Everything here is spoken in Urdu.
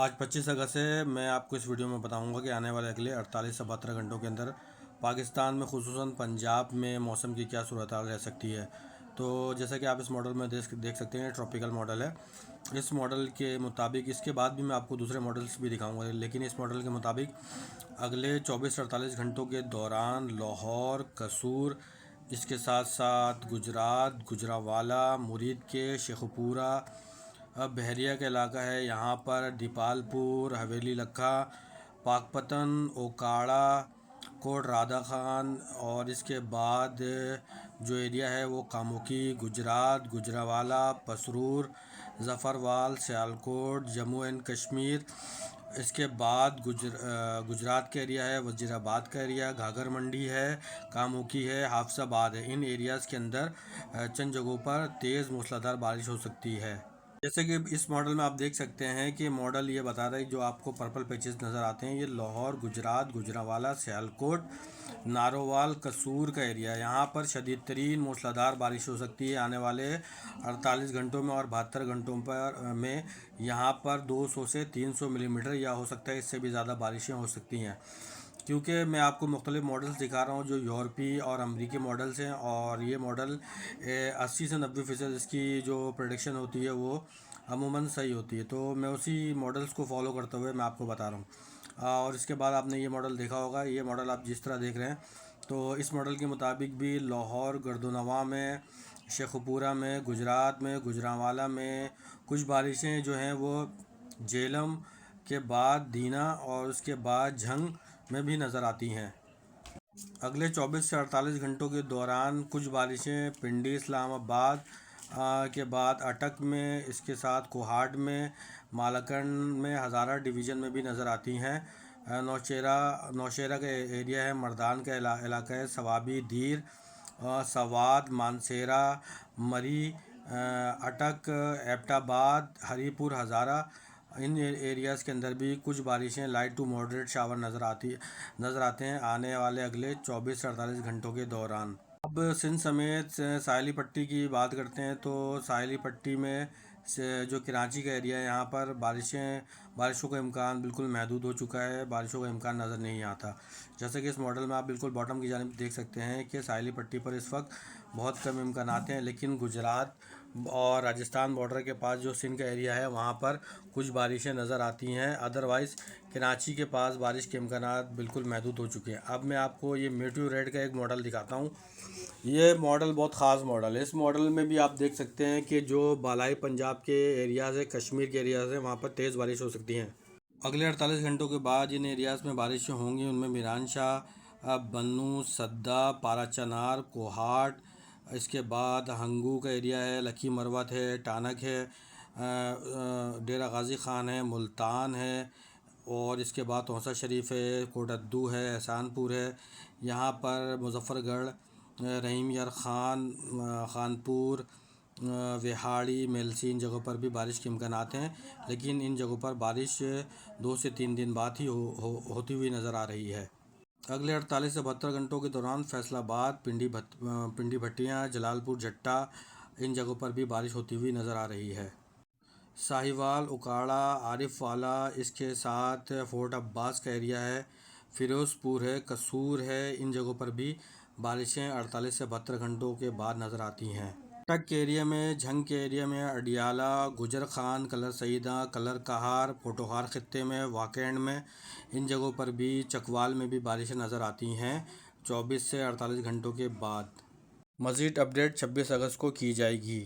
آج 25 اگست ہے۔ میں آپ کو اس ویڈیو میں بتاؤں گا کہ آنے والے اگلے 48 سے 72 گھنٹوں کے اندر پاکستان میں خصوصاً پنجاب میں موسم کی کیا صورتحال رہ سکتی ہے۔ تو جیسا کہ آپ اس ماڈل میں دیکھ سکتے ہیں، ٹراپیکل ماڈل ہے۔ اس ماڈل کے مطابق اس کے بعد بھی میں آپ کو دوسرے ماڈلز بھی دکھاؤں گا، لیکن اس ماڈل کے مطابق اگلے 24 سے 48 گھنٹوں کے دوران لاہور، قصور، اس کے ساتھ ساتھ گجرات، گجرانوالہ، مرید کے شیخوپورہ، بحریہ کا علاقہ ہے، یہاں پر دیپال پور، حویلی لکھا، پاکپتن، اوکاڑا، کوٹ رادھا خان، اور اس کے بعد جو ایریا ہے وہ کاموکی، گجرات، گجرانوالہ، پسرور، ظفروال، سیالکوٹ، جموں اینڈ کشمیر۔ اس کے بعد گجرات کا ایریا ہے، وزیر آباد کا ایریا، گھاگھر منڈی ہے، کاموکی ہے، حافظ آباد ہے۔ ان ایریاز کے اندر چند جگہوں پر تیز موسلادھار بارش ہو سکتی ہے۔ جیسے کہ اس ماڈل میں آپ دیکھ سکتے ہیں کہ ماڈل یہ بتا رہا ہے، جو آپ کو پرپل پیچز نظر آتے ہیں، یہ لاہور، گجرات، گجرانوالہ، سیالکوٹ، نارووال، قصور کا ایریا ہے۔ یہاں پر شدید ترین موسلادھار بارش ہو سکتی ہے آنے والے 48 گھنٹوں میں، اور 72 گھنٹوں میں یہاں پر 200 سے 300 ملی میٹر یا ہو سکتا ہے اس سے بھی زیادہ بارشیں ہو سکتی ہیں۔ کیونکہ میں آپ کو مختلف ماڈلز دکھا رہا ہوں جو یورپی اور امریکی ماڈلز ہیں، اور یہ ماڈل 80 سے 90% اس کی جو پریڈکشن ہوتی ہے وہ عموماً صحیح ہوتی ہے۔ تو میں اسی ماڈلز کو فالو کرتے ہوئے میں آپ کو بتا رہا ہوں۔ اور اس کے بعد آپ نے یہ ماڈل دیکھا ہوگا، یہ ماڈل آپ جس طرح دیکھ رہے ہیں، تو اس ماڈل کے مطابق بھی لاہور، گردونواں میں، شیخوپورہ میں، گجرات میں، گجرانوالہ میں کچھ بارشیں جو ہیں وہ جہلم کے بعد دینا اور اس کے بعد جھنگ میں بھی نظر آتی ہیں۔ اگلے 24 سے 48 گھنٹوں کے دوران کچھ بارشیں پنڈی، اسلام آباد کے بعد اٹک میں، اس کے ساتھ کوہاٹ میں، مالاکنڈ میں، ہزارہ ڈویژن میں بھی نظر آتی ہیں۔ نوشیرہ کا ایریا ہے، مردان کا علاقہ ہے، ثوابی، دیر، سوات، مانسیرہ، مری، اٹک، ایبٹ آباد، ہری پور، ہزارہ، ان ایریاز کے اندر بھی کچھ بارشیں لائٹ ٹو ماڈریٹ شاور نظر آتے ہیں آنے والے اگلے 24 سے 48 گھنٹوں کے دوران۔ اب سندھ سمیت ساحلی پٹی کی بات کرتے ہیں، تو ساحلی پٹی میں جو کراچی کا ایریا ہے، یہاں پر بارشوں کا امکان بالکل محدود ہو چکا ہے، بارشوں کا امکان نظر نہیں آتا۔ جیسے کہ اس ماڈل میں آپ بالکل باٹم کی جانب دیکھ سکتے ہیں کہ ساحلی پٹی پر اس وقت بہت کم امکانات ہیں، لیکن گجرات اور راجستھان بارڈر کے پاس جو سندھ کا ایریا ہے وہاں پر کچھ بارشیں نظر آتی ہیں۔ ادروائز کراچی کے پاس بارش کے امکانات بالکل محدود ہو چکے ہیں۔ اب میں آپ کو یہ میٹیو ریڈ کا ایک ماڈل دکھاتا ہوں۔ یہ ماڈل بہت خاص ماڈل ہے۔ اس ماڈل میں بھی آپ دیکھ سکتے ہیں کہ جو بالائی پنجاب کے ایریاز ہیں، کشمیر کے ایریاز ہیں، وہاں پر تیز بارش ہو سکتی ہیں۔ اگلے 48 گھنٹوں کے بعد جن ایریاز میں بارشیں ہوں گی ان میں میران شاہ، بنوں، سدا، پارا چنار، کوہاٹ، اس کے بعد ہنگو کا ایریا ہے، لکھی مروت ہے، ٹانک ہے، ڈیرہ غازی خان ہے، ملتان ہے، اور اس کے بعد توسہ شریف ہے، کوٹدو ہے، احسان پور ہے، یہاں پر مظفر گڑھ، رحیم یار خان، خانپور، وہاڑی، میلسی، ان جگہوں پر بھی بارش کے امکانات ہیں، لیکن ان جگہوں پر بارش 2 سے 3 دن بعد ہی ہوتی ہوئی نظر آ رہی ہے۔ اگلے 48 سے 72 گھنٹوں کے دوران فیصل آباد، پنڈی بھٹیاں، جلال پور، جٹا، ان جگہوں پر بھی بارش ہوتی ہوئی نظر آ رہی ہے۔ ساہیوال، اوکاڑا، عارف والا، اس کے ساتھ فورٹ عباس کا ایریا ہے، فیروز پور ہے، قصور ہے، ان جگہوں پر بھی بارشیں 48 سے 72 گھنٹوں کے بعد نظر آتی ہیں۔ اٹک کے ایریا میں، جھنگ کے ایریا میں، اڈیالہ، گجر خان، کلر سیدہ، کلر کہار، پوٹوہار خطے میں، واکینڈ میں، ان جگہوں پر بھی، چکوال میں بھی بارشیں نظر آتی ہیں 24 سے 48 گھنٹوں کے بعد۔ مزید اپڈیٹ 26 اگست کو کی جائے گی۔